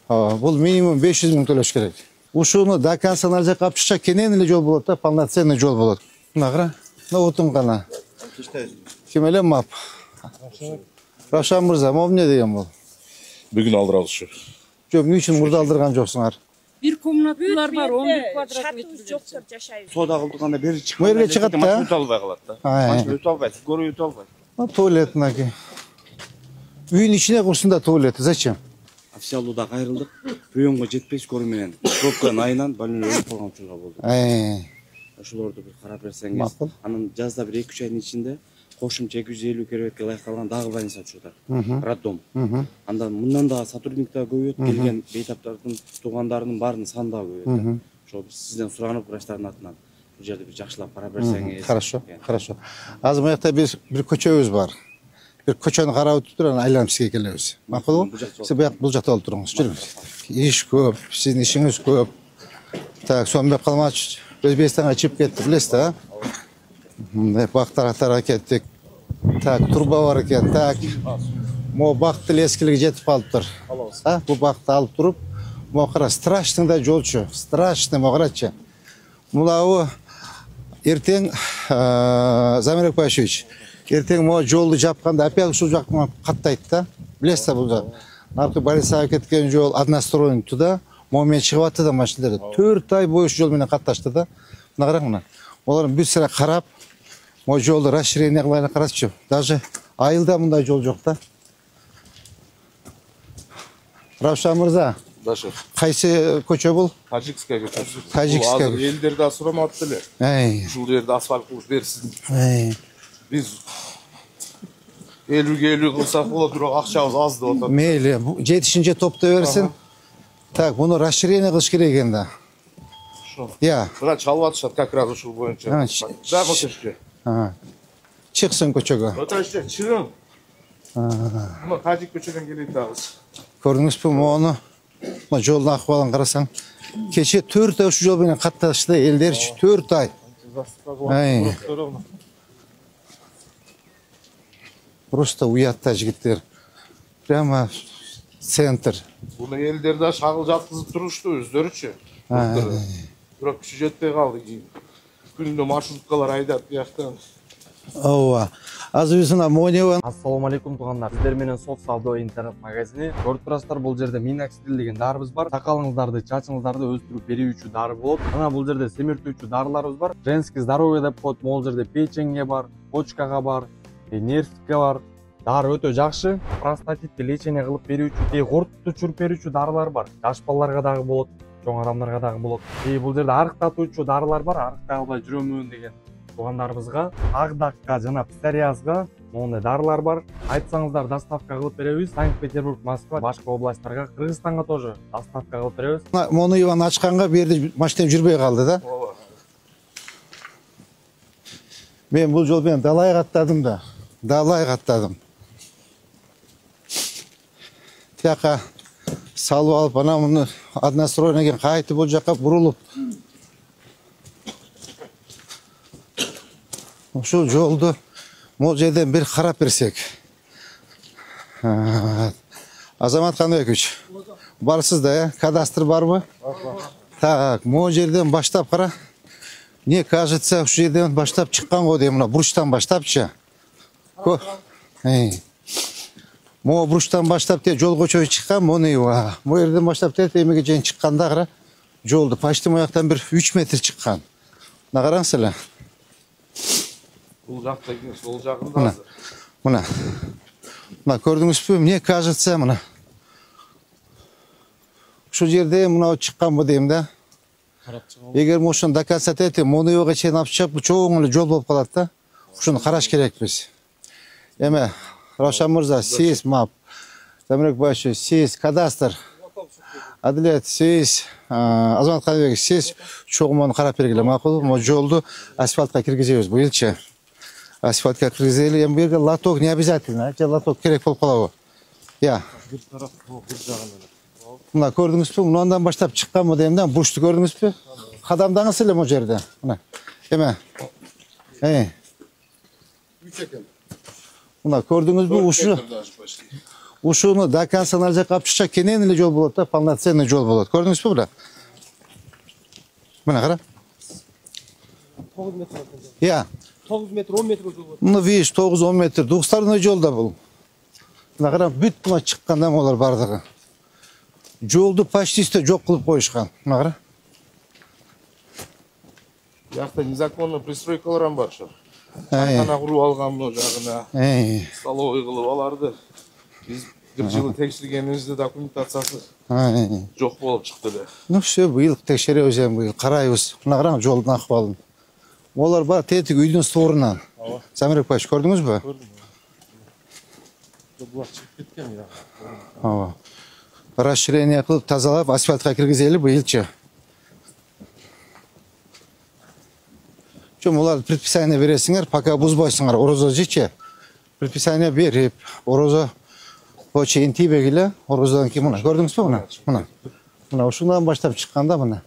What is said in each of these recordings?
Бұл минимум 500 мың төлеш керек. Ушуну до конца нар жакка алып чыкса кенен эле жол болот да, полноценный жол болот. Мына кара, мына отун гана. Ким эле мап? Равшан мырза, могу эмне деген бул? Бүгүн алдырабыз ушу. Жок, эмне үчүн мурда алдырган жоксуңар? Bir komnatlар бар, 11 квадрат метр жоктор жашайбыз. Соода кылдырганда бери чыкпай. Мэрге чыгат да. Машина өтө албай калат да. Машина өтө албайт, көрүү өтө албайт. Туалет мынаки. Үйүн ичине курсун да туалет. Зачем? Официалдуу кайрылдык. Приемго жетпеш көрүү менен пробканын айынан больной өлүп калган учурга болду. Ошолорду бир карап берсеңиз. Анын жазда бир 2-3 айдын ичинде кошумча 250 керебетке ылайыкталган дагы больница ачууда. Роддом. Андан мындан да сотрудник да көбөйөт, келген бейтаптардын туугандарынын баарынын саны да көбөйөт. Ошо сизден суранып врачтардын атынан бул жерде бир жакшылап карап берсеңиз. Хорошо, хорошо. Азыр bu жакта бир көчөбүз бар. Бир көчөнү карап өтүп туруп, анан айланып сизге келебиз. Макулбу? Сиз бул жакта болуп туруңуз. Жүрүңүз. Иш көп, сиздин ишиңиз көп. Так, сонбеп калмачы. Өзбекстанга чыгып кетти, билесиз да? Мындай бактар кеттик. Так, турба бар экен. Так. Мо бактын эскилиги жетип калыптыр. Бул бакты алып туруп, мо кара страшный да жолчу. Страшный мо карачы. Мулабы эртең Замирек Пашевич, эртең мо жолду жапканда опять ушул жактан каттайт да. Билесиз да, бул жак. Наркы больницага кеткен жол односторонний туда. Момент чыгып атты да машиналар. 4 ай бою жол менен катташты да. Мына караң мына. Олар бир сыра карап, мо жолду расширение кылайын карачы. Даже айылда мындай жол жок да. Равшан мырза. Дашы. Кайсы көчө бул? Таджикская көчөсү. Таджикская. Азыр элдерди асурамат эле. Ушул жерде асфальт кылып берсин. Биз 50 кылсак болот, бирок акчабыз аз деп атат. Мейли, жетишинче топтой берсин. Так, буну расширение кылыш керек экен да. Я. Мына чалып атышат как раз ушул боюнча. Да, көчөчкө. Чыксын көчөгө. Оташта чыгын. Мына Тажик көчөдөн келет дагыз. Көрдүңүзбү мону? Мына жолдун акыбалын карасаң, кече 4 ай ушу жол менен катташты элдерчи, 4 ай. Просто уятта жигиттер. Прямо центр. Буну элдерде шагыл жаткызып турушту өздөрүчү. Бирок күчү жетпей калды кийин. Күнүнө маршруткалар айдап бияктан. Ооба. Азыр биз мына Монева. Ассаламу алейкум туугандар. Сиздер менен Сот саудо интернет магазини. Көрүп турасыздар, бул жерде Минакстрил деген дарыбыз бар. Сакалыңыздарды, чачыңыздарды өстүрүп берүүчү дары болот. Анан бул жерде семиртүүчү дарыларыбыз бар. Женский здоровье деп коет. Бул жерде печеньге бар, почкага бар, нервке бар. Дары өтө жакшы. Простатитти лечение кылып берүүчү, куртту чүрүп берүүчү дарылар бар. Жаш балдарга дагы болот, чоң адамдарга дагы болот. Бул жерде арыктатуучу дарылар бар. Арыктай албай жүрөмүн деген туугандарыбызга, агдакка жана псориазга мондай дарылар бар. Айтсаңыздар доставка кылып беребиз. Санкт-Петербург, Москва, башка областтарга, Кыргызстанга тоже доставка кылып беребиз. Мону Иван ачканга бу жерде машина жүрбөй калды да. Мен бул жол менен далай каттадым да. Далай каттадым. Тияка салып алып, анан муну одностроенияга кайтып бул жака бурулуп. Ушул жолду могу жерден бир карап берсек. Азамат Канбекович, барсыз да, кадастр барбы? Так, могу жерден баштап кара. Не кажется, ушу жерден баштап чыккан го дейм, мына бурчтан баштапчы. Могу бурчтан баштап те жол көчөгө чыккан, мону могу жерден баштап те эмеге чейин чыкканда кара. Жолду почти мояктан бир 3 метр чыккан. Мына караңыз эле. Бул жакта экен, сол жагында азыр. Мына көрдүңүзбү? Мне кажется, мына ушу жерде мына чыкканбы дейм да. Эгер ошону до конца тетип, Монуевага чейин алып чыгып, чоң эле жол болуп калат да. Ушуну караш керекпиз. Эме Равшан мырза, сиз мап, Замирек Пашевич, сиз кадастр, Адилет, сиз Азамат Канбекович, сиз чогуу мону карап бергиле, макулбу? Могу жолду асфальтка киргизебиз быйылчы. Асфальтка киргизели, эми берге лоток не обязательно, лоток керек болуп калабы? Я. Мына көрдүңүзбү? Мындан баштап чыкканбы дейм да, бурчту көрдүңүзбү? Кадамдаңыз эле могу жерде. Мына. Эме. Мына көрдүңүзбү? Ушуну до конца ар жакка алып чыкса кенен эле жол болот да, полноценный жол болот. Көрдүңүзбү була? Мына кара. 9 метр. Я. 9 метр, 10 метр жол болот. Ну, видишь, 9-10 метр. Двухсторонний жол да бул. Мына кара, бүт мына чыкканда олар бардыгы. Жолду почти жок кылып коюшкан. Мына кара. Бияқта незаконный пристройкалар бар ошо. Ана куруп алган мына жагына. Столовый кылып аларды. Биз бир жылы текшергенибизде документациясы жок болуп чыкты эле. Ну все, быйыл текшеребиз эми, быйыл карайбыз. Мына караң жолдун акыбалын. Олар бар тетик үйдүн сторунан. Самирек Паш, көрдүңүзбү? Көрдүм. Булак чыгып кеткен я. Ооба. Расширение кылып тазалап асфальтка киргизели быйылчы. Чөм олар предписание бересиңер, пока бузбайсыңар, орозо жече. Предписание берип, орозо чейин тийбегиле, орозодон кийин мына көрдүңүзбү мына? Мына. Мына ушундан баштап чыкканда мына.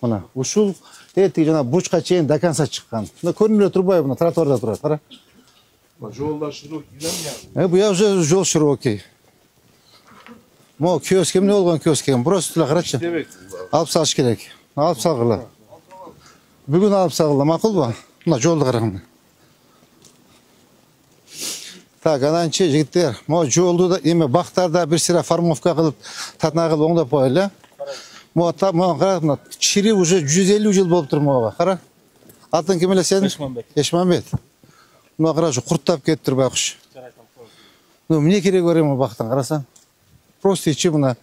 Мына ушул этик жана бучка чейин до конца чыккан. Мына көрүнүп турбайбы, мына тротуарда турат, кара. Жолда широкий да? Буя уже жол широкий. Мо киоск эмне болгон киоск экен, просто эле карачы. Алып салыш керек. Алып салгыла. Бүгүн алып салгыла, макулбу? Мына жолду караңыз. Так, ананчы жигиттер, мо жолду да эме бактарда бир сыра формовка кылып, татна кылып оңдоп коелу. Мо кара, мына чири уже 150 жыл болуп тур мага. Кара. Атын ким эле сен? Эшманбет. Мына кара, курттап кетиптир байкуш. Ну, эмне керек бар эми бактан карасаң? Просто ичи мына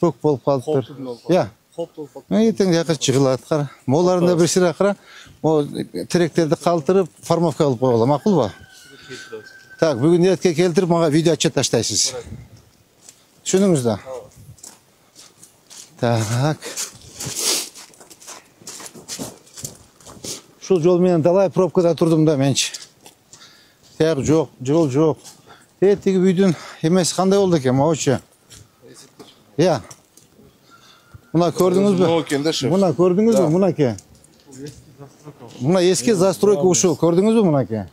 көк болуп калыптыр. Я. Этең жака чыгылат, кара. Моларында бир сыра кара, мо теректерди калтырып, формовка кылып коелу, макулбу? Так, бүгүн эретке келтирип, мага видео отчет таштайсыз. Түшүндүңүз да? Так. Ушул жол менен далай пробкада турдум да менчи. Так, жок, жол жок. Тиги үйдүн эмеси кандай болду экен, могучу? Я. Мына көрдүңүзбү? Мына көрдүңүзбү, мынаке? Мына эски застройка ушул, көрдүңүзбү мынаке?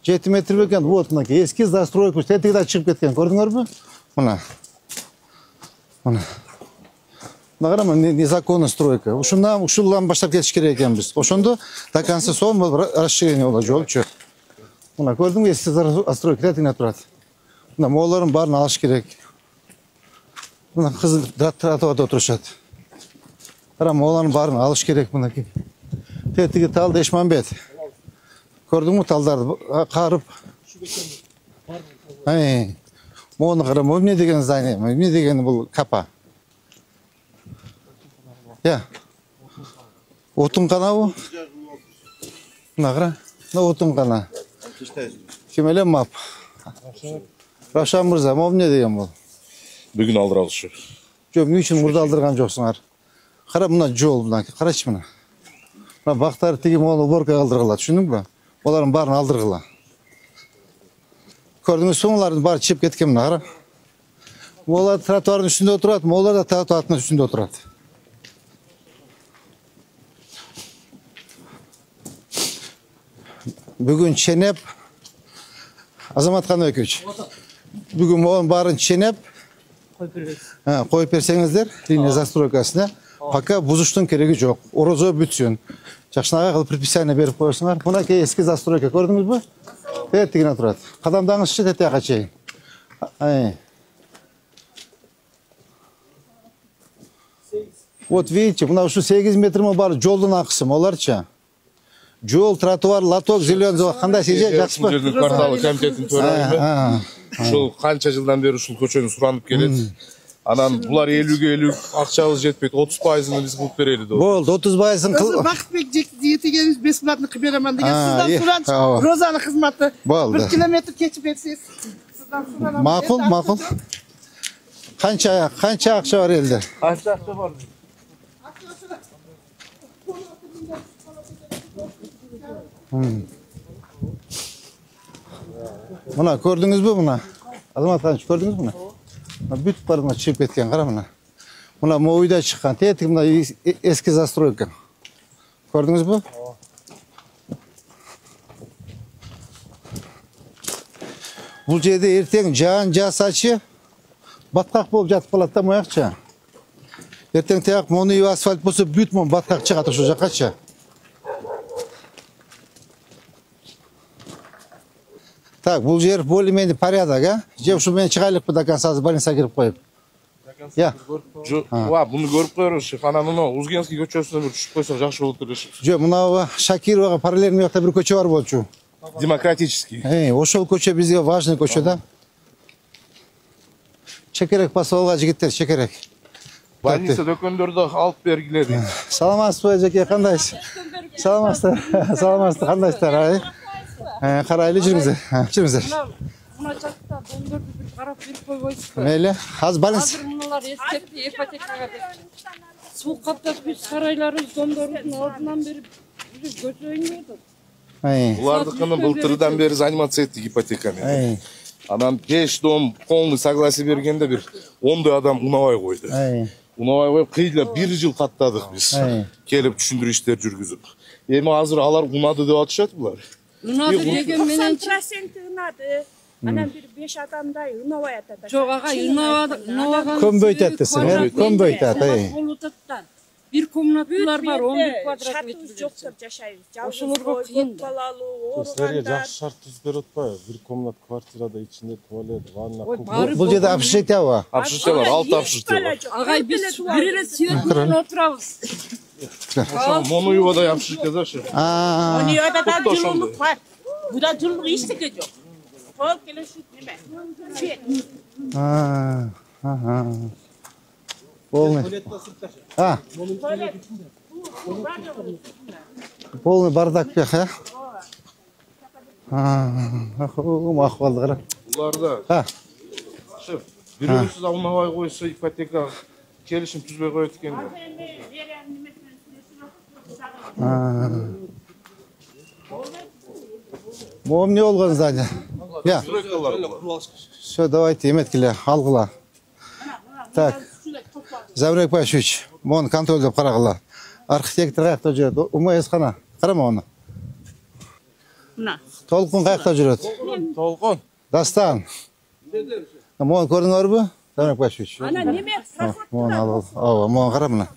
7 метр бекен, вот мынаке, эски застройка, тетиги да чыгып кеткен, көрдүңөрбү? Мына. Мына. Мына карама, незаконный стройка. Ушулдан баштап кетиш керек экенбиз. Ошондо до конца сон расширение болот жолчу. Мына көрдүңбү, эски застройка тетигине турат. Мына моолорун баарын алыш керек. Мына кызыл тротуарда отурушат. Карама, моолорун баарын алыш керек мынакей. Тетиги талды Эшманбет. Көрдүңбү талдарды карып? Мону карама, эмне деген здание, эмне деген бул капа? Я. Отун канабы? Мына кара. Мына отун кана. Ким эле мап? Равшан мырза, могу эмне деген бул? Бүгүн алдыралышы. Жок, эмне үчүн мурда алдырган жоксуңар? Кара, мына жол, мына, карачы мына. Мына бактар тиги мону уборка кылдыргыла, түшүндүңбү? Олардын баарын алдыргыла. Көрдүңүзбү, олардын баары чыгып кеткен мына, кара. Олар тротуардын үстүндө отурат, олар да тротуардын үстүндө отурат. Бүгүн ченеп, Азамат Каныбекович, бүгүн моунун баарын ченеп, коюп берсеңиздер, линия застройкасына, пока бузуштун кереги жок. Орозо бүтсүн. Жакшынакай кылып предписание берип коесуңар. Мынакей эски застройка, көрдүңүзбү? Тетигине турат. Кадамдаңызчы тетияка чейин. Вот видите, мына ушу 8 метр бар жолдун акысы, оларчы. Жол, тротуар, лоток, зеленый, кандай сиже, жакшыбы? Жердин кварталы комитеттин төрайымы. Ушул канча жылдан бери ушул көчөнү суранып келет. Анан булар 50-50 акчабыз жетпейт, 30%-ын биз кылып берели деп. Болду, 30%-ын кыл. Бакытбек жетегенибиз бесплатно кылып беремин деген сиздан суранчы. Розанын кызматы. Болду. 1 километр кечип берсеңиз. Сиздан суранам. Макул, макул. Канча акча бар элде? Канча акча бар? Мына көрдүңүзбү мына? Азамат Канч, көрдүңүзбү мына? Бүт барына чыгып кеткен, кара мына. Мына моюда чыккан, тетик мына эски застройка. Көрдүңүзбү? Бұл жерде ертең жан жасачы батқақ болып жатып қалады да мояқша. Ертең таяқ моны асфальт болса бүт мон батқақ шығады ошо жаққача. Так, бұл жер более-менее порядок, а? Же ушу мен чыгайлыкпы до конца больницага кирип коюп. Я. Буну көрүп коербуз, шеф. Анан мына Узгенский көчөсүнө бир түшүп койсок жакшы болот эле. Жо, мына Шакировага параллельно жакта бир көчө бар болчу. Демократический. Ошол көчө бизге важный көчө да. Чекерек басып жигиттер, чекерек. Больница дөкөндөрдү алып бергиле дейт. Саламатсызбы, жеке, кандайсыз? Саламатсыздар. Саламатсыздар, кандайсыздар, ай? Карайлы жүрүңүздөр. Жүрүңүздөр. Мына жакта дондорду бир карап берип койбойсузбу? Мейли. Азыр больница. Азыр мыналар эскертти ипотекага деп. Суу каптап биз сарайларыбыз дондордун алдынан берип көчөйүн деп. Буларды кына былтырдан бери заниматься эттик ипотеканы. Анан 5 дом полный согласие бергенде бир 10 адам унабай койду. Унабай коюп кыйла 1 жыл каттадык биз. Келип түшүндүрүү иштер жүргүзүп. Эми азыр алар унады деп атышат булар. Унады деген менен 90% унады. Анан бир 5 адамдай унабай атат. жок агай унабаган. Көмбөйт атты, көмбөйт атты. Бир комнаталар бар, 11 квадрат метр. Жоктор жашайбыз. Ошолорго кыйын. Балалуу, Силерге жакшы шарт түзүп берип атпайбы? Бир комнат квартирада ичинде туалет, ванна, Бул жерде общежитие бар. Общежитие бар, 6 общежитие бар. Агай биз бир эле свет менен отурабыз. Монуевадай общежитие да ше. Монуевада да жылуулук бар. Буда жылуулук эчтеке жок. Толук эле шу неме. Свет. Полный. Полный бардак бек, мақұлды қара. Буларда. Шеф, бирөөсүз унабай койсо ипотека келишим түзбөй коет экен. Моим не болгон здание. Я. Все, давайте, еметкеле, алгыла. Так. Заврек Пашевич, мон контроль деп карагыла. Архитектор каякта жүрөт? УМС кана. Карама оны. Мына. Толкун каякта жүрөт? Толкун. Дастан. Мон көрүңөрбү? Заврек Пашевич. Ана неме? Мон ал. Ооба, мон кара мына.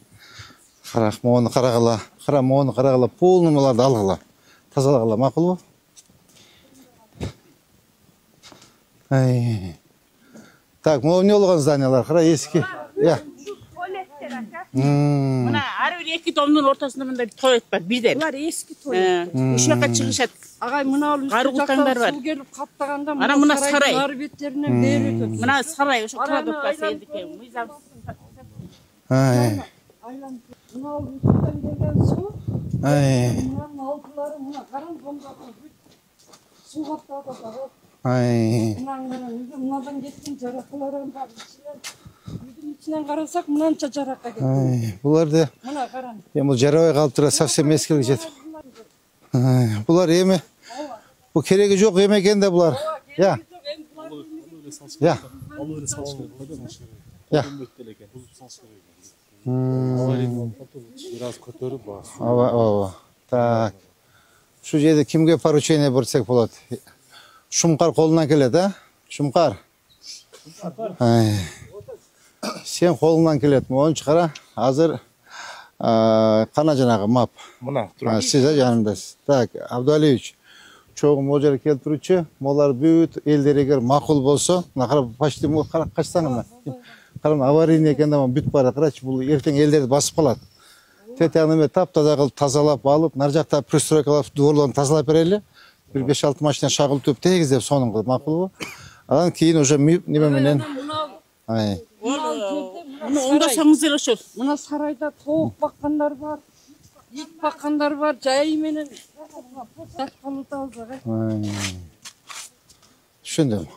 Кара, мону карагыла. Кара, мону карагыла. Полный буларды алгыла. Тазалагыла, макулбу? Так, мон не болгон зданиялар? Кара, эски. Я. Мына ары бир 2 домдун ортосунда мындай туалет бар, бирден. Булар эски туалет. Ошол жака чыгышат. Агай мына ал Каруу кутаңдар бар. суу келип каптаганда Ана мына сарай. Ар беттеринен бери өтөт. Мына сарай ошо кладовкасы элдике. Мыйзам. Мына ал үстүнөн келген суу. Мынанын алдылары мына караң домдордун суу каптап атат. Мынадан кеткен жаракалар бар. Үйдүн ичинен карасак мынанча жарака кеткен. Буларды Мына караң. эми бул жарабай калып тура совсем эскилип жетип. Булар эми бул кереги жок эме экен да булар. Я. Я. Я. Biraz көтөрүп бас. Ооба. Так. Шу жерде кимге поручение берсек болот? Шумкар колунан келет, а? Шумкар. Сен колуңдан келет. Мону чыгара. Азыр кана жанагы мап. Мына, Сиз жанымдасыз. Так, Абдуалиевич. Чогуу могу жерге келип турчу. Молар бүт элдер эгер макул болсо, мына карап почти карап качсаң мына. Карам аварийный экен да бүт бара карачы. Бул эртең элдерди басып калат. Тетягын таптаза кылып тазалап алып, нар жакта пристройкалап дворлорун тазалап берели. Bir 5-6 машина шагылтып тегиздеп сонун кылып, макулбу? Анан кийин уже неме менен. Муну оңдосоңуз эле ошол. Мына сарайда тоок баккандар бар. Ит баккандар бар, жайы менен аталып. Түшүндүм.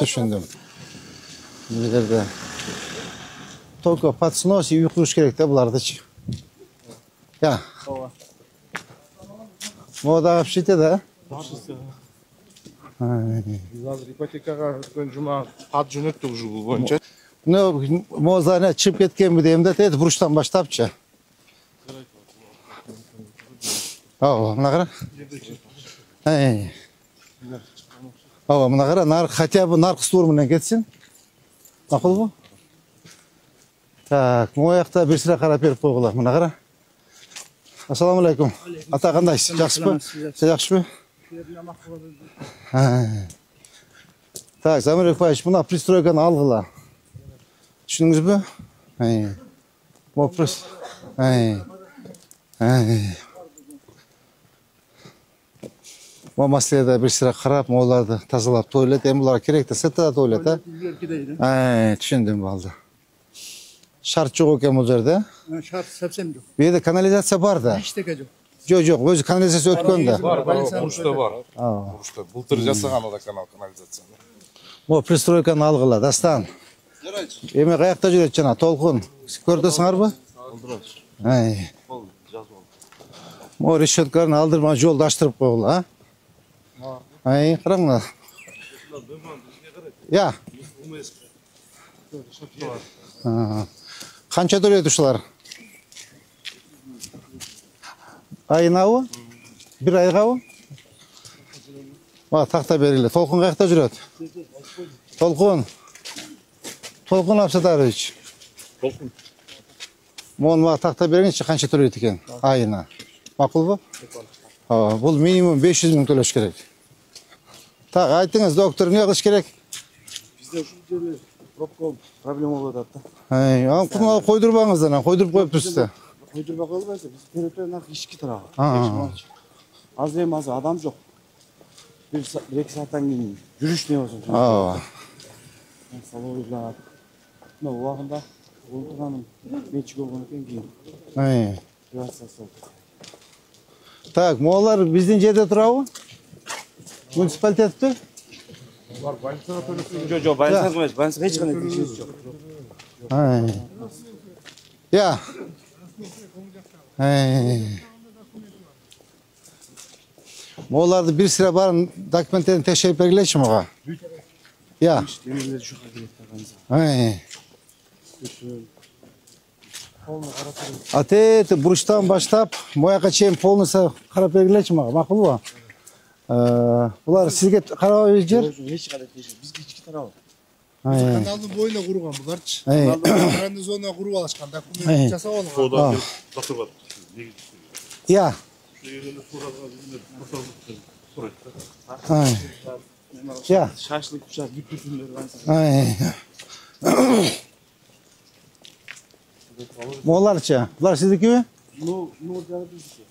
Түшүндүм. Бул жерде только подснос и уйкуш керек да булардычы. Я. Мода общите, да? Биз азыр ипотекага өткөн жума кат жөнөттүк ушул боюнча. Мозаны чыгып кеткенби дейм да, тет буруштан баштапчы. Мына кара. Ооба, мына кара, нарк хотя бы наркы стор менен кетсин. Макулбу? Так, моякта бир сыра карап берип койгула. Мына кара. Ассаламу алейкум. Ата кандайсыз? Жакшысызбы? Сиз жакшысызбы? Так, Замир Экбаевич, мына пристройканы алгыла. Түшүндүңүзбү? Вопрос. Мо маселеде бир сыра карап, моларды тазалап тойлет. Эми булар керек да, сетта тойлет, түшүндүм балды. Шарт жок экен бул жерде. Şart совсем yok. Bu yerде канализация бар да. Eşteke yok. Жок, өзү канализация өткөн да. Бар, курушта бар. Курушта. Былтыр жасаган ада канализацияны. Мо пристройканы алгыла, дастан. Эми каякта жүрөт жана, толкун. Көрдүсүңөрбү? Мо решетканы алдырма жолду аштырып койгула, караңла. Я. Канча төлөйт ушулар? Айынабы? Бир айгабы? Такта бергиле. Толкун каякта жүрөт? Толкун. Толкун Абсатарович. Толкун. Мону такта бергенче канча төлөйт экен айына? Макулбу? Бул минимум 500 миң төлөш керек. Так, айтыңыз, доктор, эмне кылыш керек? Бизде ушул жерде пробка проблема болуп атат да. Куну койдурбаңыздар, койдуруп коюптурсуз да. Койдурбай коелбайсызбы? Биз территорияны ички тарабы. Азыр эми азыр адам жок. Бир-эки сааттан кийин жүрүш не болсун. Салойлар. Мына убагында олтурганын мечи болгон экен кийин. Так, молар биздин жерде турабы? Муниципалитетте? Бар, больницага төлөсөң. Жок, больницага эмес, больницага эч кандай текшерүү жок. Я. Моларды бир сыра барын документтерин текшерип бергилечи мага. Я. Атети бурчтан баштап, мояка чейин полностью карап бергилечи мага, макулбу? Булар сизге карабайбы жер? Эч кандай текшерүү, бизге ички тарабы. Kanalın boyuna kurulan bularçı. Kanalın zona kurup alışkan. Dokument жасап алган. Содан тактырбат. Я. Я. Шашлык пышак бүтүндөр Моларчы? Булар сиздикиби? Ну, жана биздики.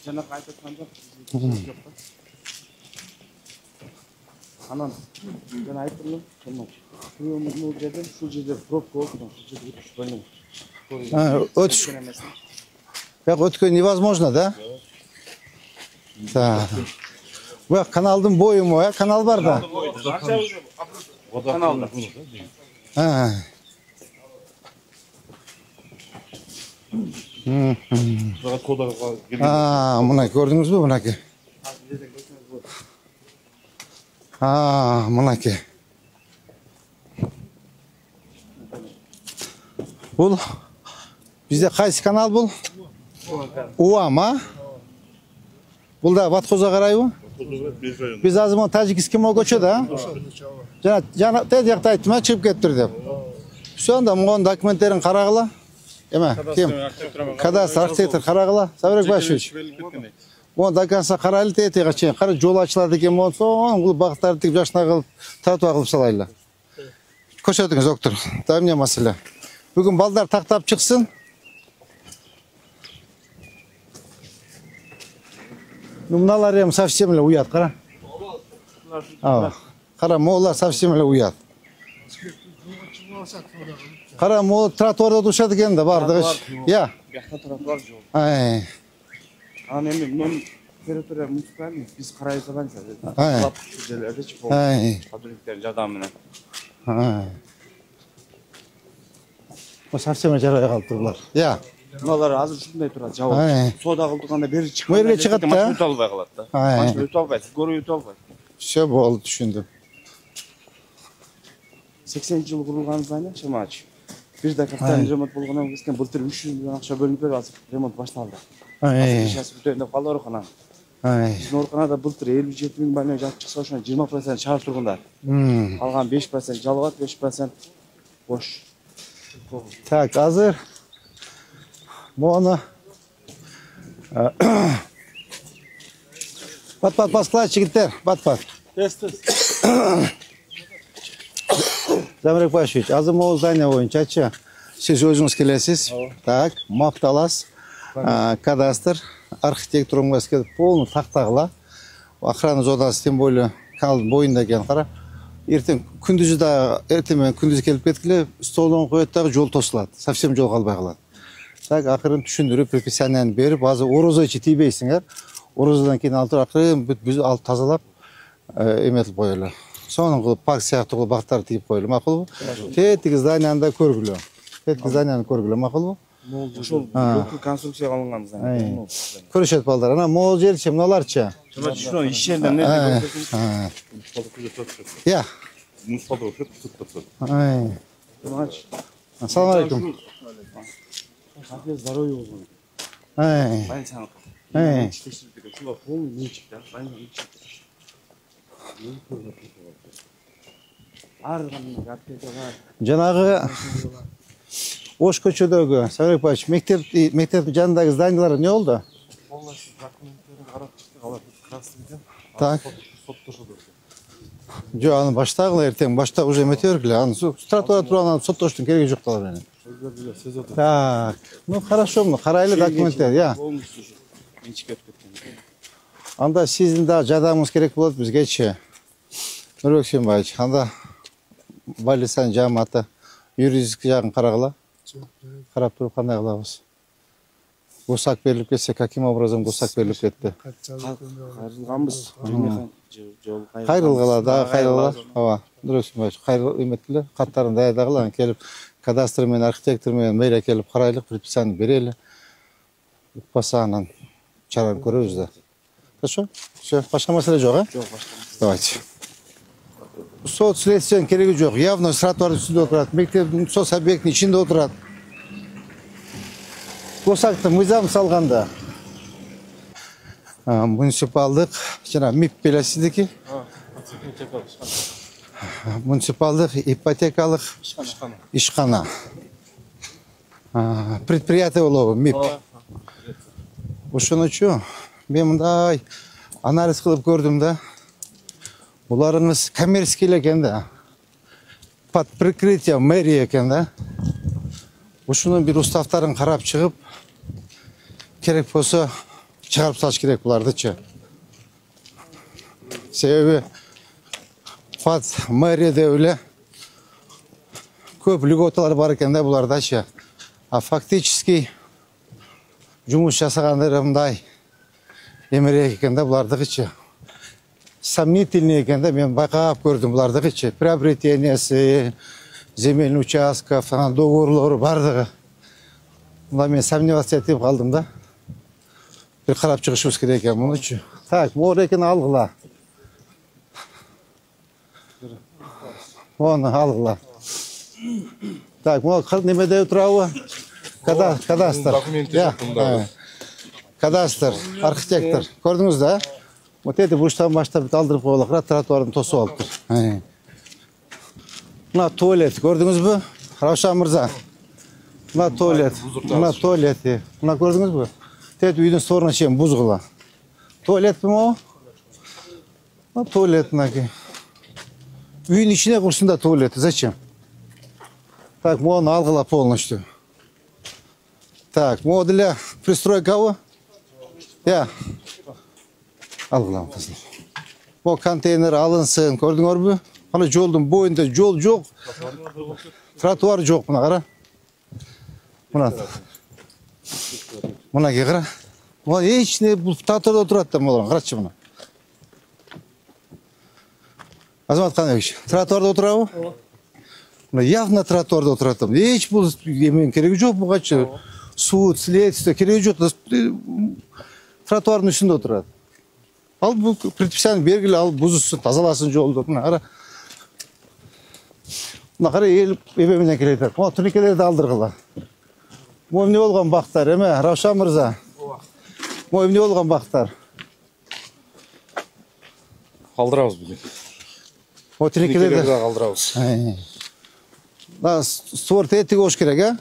Жана кайтаткан жок. Анан мен айттым, бул жерден ушул жерде пробка болуп, ушул жерде өтүш болмойт. Өтүш. Бияк өткөн невозможно, да? Так. Бияк каналдын бою, канал бар да? Каналда. Мына көрдүңүзбү, мынакей? Мынакей. Бул бизде кайсы канал бул? Уам, Бул да Ваткозго карайбы? Биз азыр мону Тажикский мо көчө да? Жана тез жакта айттым, чыгып кетиптир деп. Все, анда могу документтерин карагыла. Эме, ким? Кадастр архитектор карагыла. Замир Экбаевич. Мону до конца карайлы тетиге чейин. Кара жол ачылат экен болсо, бул багыттарды тип жашына кылып, татуа кылып салайлы. Көрсөтүңүз, доктор. Да эмне маселе? Бүгүн балдар тактап чыксын. Мыналар эми совсем эле уят, кара. Кара, могулар совсем эле уят. Кара, могу тротуарда турушат экен да бардыгы. Я. Бияқта тротуар жол. Анан эми мунун территория муниципальный, биз карайбыз абанча. Ушул жерлердечи болуп, сотрудниктердин жардамы менен. Совсем жарай калыптыр булар. Я. Мыналар азыр ушундай турат, жабылып. Соода кылдырганда бери чыкканда. Мэрге чыгат да. Машина өтө албай калат да. Машина өтө албайт, көрүү өтө албайт. Все болду, түшүндүм. 80-жыл курулган здание, Шамач. Бир да капитальный ремонт болгондон кийин былтыр 300 миллион акча бөлүнүп берип, азыр ремонт башталды. Сейчас бүтөйүн деп калды оорукананы. Биздин ооруканада былтыр 57 000 больной жатып чыкса, ошонун 20% шаар тургундар. Калган 5% жалгат, 5% бош. Так, азыр мону Бат-бат баскыла жигиттер, бат-бат. Замирбек Башевич, азыр могул здание боюнчачы сиз өзүңүз келесиз. Так, макталас, кадастр, архитектура келип полный тактагыла. Охрана зонасы тем более каналдын боюнда экен, кара. Эртең күндүзү да эртең менен күндүз келип кеткиле, столдон коет дагы жол тосулат. Совсем жол калбай калат. Так, акырын түшүндүрүп, предписанияны берип, азыр орозочу тийбейсиңер. Орозадан кийин алтыр акырын бүт алып тазалап эметип коелу. Сонун кылып парк сыяктуу кылып бактар тийип коелу, макулбу? Тетиги зданияны да көргүлө. Тетиги зданияны көргүлө, макулбу? Ошол бүткүл конструкцияга алынган здание. Көрүшөт балдар. Ана могул жерчи, мыналарчы? Ошо иш жеринен эмне көрсөтүлөт? Я. Муниципалдык өкмөт сырттап. Ассалам алейкум. Кафе здоровье болгон. Больницаны. Шуга полный менчик да, больница. Жанагы Ош көчөдөгү Сабирбек Баш мектеп жанындагы зданиялар эмне болду? Полностью документтерин карап чыктык, алар красныйда. Так. Соттошду. Жок, аны баштагыла эртең, башта уже эмете бергиле. Аны тротуарда турган соттоштун кереги жок да менен. Так. Ну хорошо, карайлы документтер, я. Менчик өтүп кеткен. Анда сиздин да жардамыңыз керек болот бизгечи. Нурбек Сүйүнбаевич, анда больницанын жааматы юридический жагын карагыла. Карап туруп кандай кылабыз? Госак берилип кетсе, каким образом госак берилип кетти? Кайрылганбыз. Жол Кайрылгыла, да, кайрылгыла. Ооба. Нурбек Сүйүнбаевич, кайрыл эметкиле, каттарын даярдагыла, келип кадастр менен архитектор менен мэрия келип карайлык, предписание берели. Укпаса анан чараны көрөбүз да. Хорошо? Все, башка маселе жок, а? жок, башка. Давайте. Сот следствиянын кереги жок. Явно тротуардын үстүндө отурат. Мектептин сот объектинин ичинде отурат. Госакты мыйзам салганда. Муниципалдык, жана МИП белесиздики. Муниципалдык ипотекалык ишкана. Предприятие болобу, МИП. Ошонучу мен мындай анализ кылып көрдүм да. Буларыңыз коммерческий экен да. Под прикрытием мэрия экен да. Ушунун бир уставтарын карап чыгып, керек болсо чыгарып салыш керек булардычы. Себеби под мэрияде эле көп льготалар бар экен да булардачы. А фактически жумуш жасагандар мындай эмерек экен да булардыгычы. Сомнительный экен да, мен байкап көрдүм булардыгычы. Приобретениясы, земельный участков, договорлору бардыгы. Мына мен сомневаться этип калдым да. Бир карап чыгышыбыз керек экен мунучу. Так, могу экен алгыла. Оны алгыла. Так, могу немеде турабы? Кадастр. Кадастр, архитектор. Көрдүңүз да? Вот эти буштан баштап алдырып коелу, тротуардын тосуп алыптыр. Мына туалет, көрдүңүзбү? Равшан мырза. Мына туалет. Мына туалет. Мына көрдүңүзбү? Тет үйдүн сторона чейин бузгула. Туалетпи могу? Мына туалет мынаки. Үйдүн ичине курсун да туалет. Зачем? Так, могуну алгыла полностью. Так, могу деле пристройкабы? Я. Алгылам кызым. Бу контейнер алынсын, көрдүңөрбү? Ана жолдун боюнда жол жок. Тротуар жок, мына кара. Мына кара. Мына эч не бул тротуарда турат да молор, карачы мына. Азамат Канабевич, тротуарда отурабы? Мына явно тротуарда отурат. Эч бул эмен кереги жок бугачы. Суд, следствие кереги жок. Тротуардын үстүндө отурат. Ал бул предписание бергиле, ал бузусун, тазаласын жолду. Мына кара. Мына кара эл эме менен келет. Мына турникелерди алдыргыла. Могу эмне болгон бактар, эме Равшан мырза? Могу эмне болгон бактар? Калтырабыз бүгүн. O Тинекелерди tinekilerde. да калтырабыз. Da suvar tetik hoş gerek ha?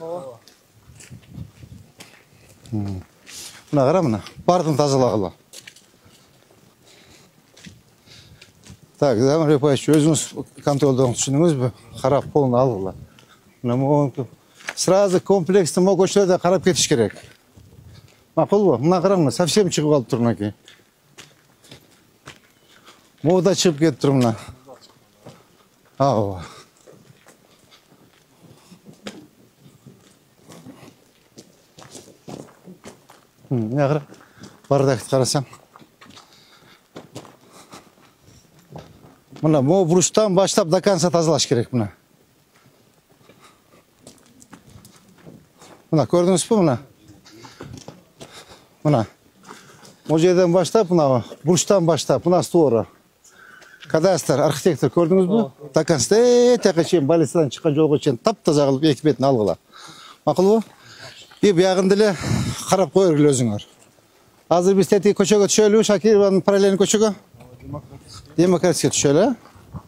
Buna kara mına. Bardın tazalağıla. Так, Замир Репаевич, өзіңіз контролдоңыз түсіндіңіз бе? Қарап қолын алғыла. Сразу комплексті мол көшелерде қарап кетіш керек. Мақұл ба? Мына қараңыз, совсем шығып қалып тұр мынакей. Мода шығып кетіп тұр мына. Ау. Ne kadar bardak karasam. Buna bu buruştan başlayıp da kansa tazalaş gerek buna. Buna gördünüz mü buna? Buna. O yerden başlayıp buna buruştan başlayıp buna doğru. Kadastr, arxitektor gördünüz mü? Takansta tekrar balisinden çıkan yolga için taptaza kılıp ekibetini algıla. Makul bu? Bir yağın dili karap koyur özüңөр. Hazır biz tetik köşege düşöylü, Şakirovanın paralelini köşege. Demokrasiya düşöylü.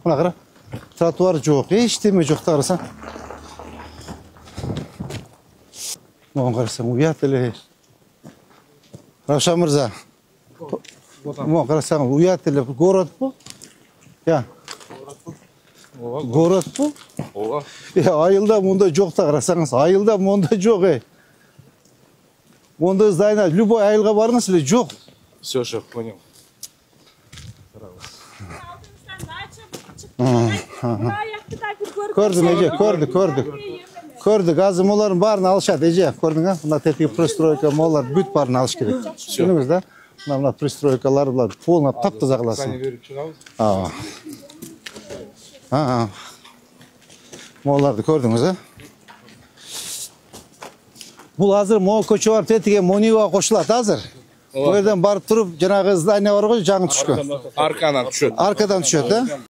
Buna kara. Trotuar yok, hiç deme yok da arasan. Muğun karasan, uyat dili. Ravşan Mırza. Muğun karasan, uyat dili. Gorod bu. Ya. Gorod bu. Ооба. Ya ayılda munda yok da karasanız. Ayılda munda yok. Onda zdayna любой айылға барыңыз или жоқ? Все, шеф, понял. Көрдім, Эже, көрдік. Көрдік, азы моларын барын алышады, Эже, көрдің, а? Мына тетігі пристройка, молар бүт барын алыш керек. Түсініңіз, да? Мына пристройкалар, бұлар полна тап-таза қыласын. Моларды көрдіңіз, а? Бұл азыр мол көче бар тетіге Монива қошылады азыр. Бұл жерден барып тұрып, жаңағы здание бар ғой, жаңы түшкі. Аркадан түшөт. Аркадан түшөт, да?